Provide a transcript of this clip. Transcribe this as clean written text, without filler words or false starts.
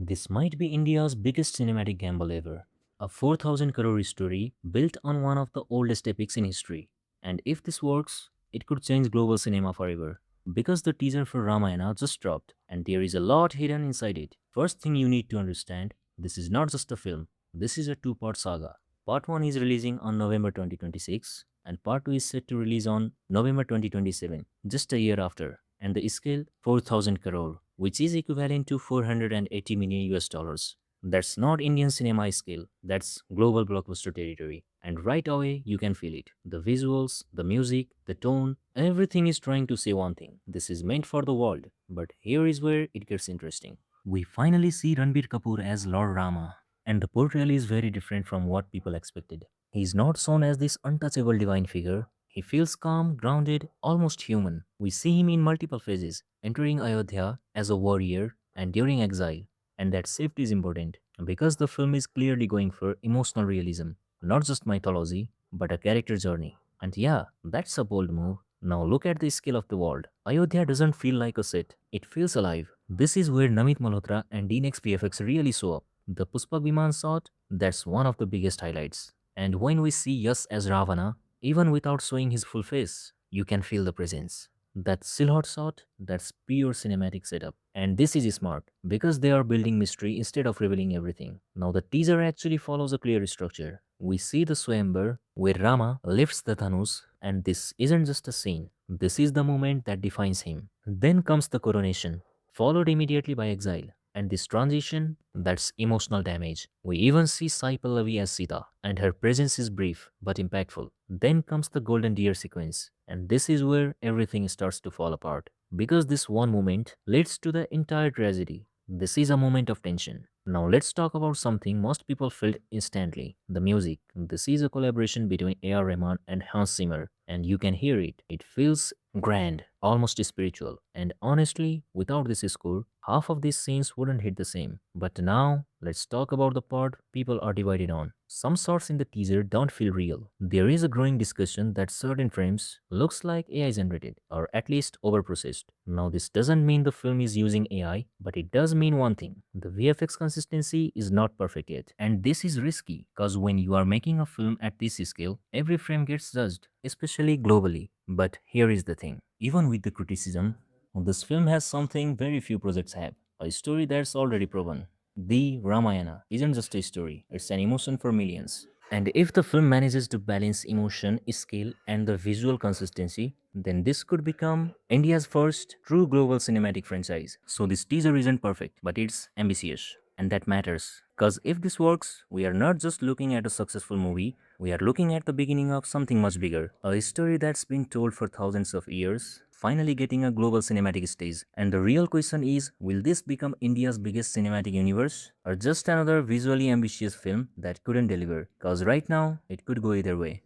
This might be India's biggest cinematic gamble ever. A 4,000 crore story built on one of the oldest epics in history. And if this works, it could change global cinema forever. Because the teaser for Ramayana just dropped, and there is a lot hidden inside it. First thing you need to understand, this is not just a film, this is a two-part saga. Part 1 is releasing on November 2026, and Part 2 is set to release on November 2027, just a year after. And the scale 4,000 crore, which is equivalent to 480 million US dollars. That's not Indian cinema scale, that's global blockbuster territory. And right away, you can feel it. The visuals, the music, the tone, everything is trying to say one thing. This is meant for the world. But here is where it gets interesting. We finally see Ranbir Kapoor as Lord Rama, and the portrayal is very different from what people expected. He is not shown as this untouchable divine figure. He feels calm, grounded, almost human. We see him in multiple phases, entering Ayodhya as a warrior and during exile. And that shift is important because the film is clearly going for emotional realism, not just mythology, but a character journey. And yeah, that's a bold move. Now look at the scale of the world. Ayodhya doesn't feel like a set, it feels alive. This is where Namit Malhotra and DNX VFX really show up. The Pushpak Vimana shot, that's one of the biggest highlights. And when we see Yash as Ravana, even without showing his full face, you can feel the presence. That silhouette shot, that's pure cinematic setup. And this is smart because they are building mystery instead of revealing everything. Now the teaser actually follows a clear structure. We see the Swayambar where Rama lifts the Thanush, and this isn't just a scene. This is the moment that defines him. Then comes the coronation, followed immediately by exile. And this transition, that's emotional damage. We even see Sai Pallavi as Sita, and her presence is brief but impactful. Then comes the golden deer sequence, and this is where everything starts to fall apart. Because this one moment leads to the entire tragedy. This is a moment of tension. Now let's talk about something most people felt instantly, the music. This is a collaboration between A.R. Rahman and Hans Zimmer, and you can hear it. It feels grand, almost spiritual. And honestly, without this score, half of these scenes wouldn't hit the same. But now, let's talk about the part people are divided on. Some shots in the teaser don't feel real. There is a growing discussion that certain frames looks like AI generated or at least overprocessed. Now this doesn't mean the film is using AI, but it does mean one thing. The VFX consistency is not perfect yet. And this is risky because when you are making a film at this scale, every frame gets judged, especially globally. But here is the thing. Even with the criticism, this film has something very few projects have. A story that's already proven. The Ramayana isn't just a story, it's an emotion for millions. And if the film manages to balance emotion, scale, and the visual consistency, then this could become India's first true global cinematic franchise. So this teaser isn't perfect, but it's ambitious. And that matters. Because if this works, we are not just looking at a successful movie, we are looking at the beginning of something much bigger. A story that's been told for thousands of years, finally getting a global cinematic stage. And the real question is, will this become India's biggest cinematic universe? Or just another visually ambitious film that couldn't deliver? Because right now, it could go either way.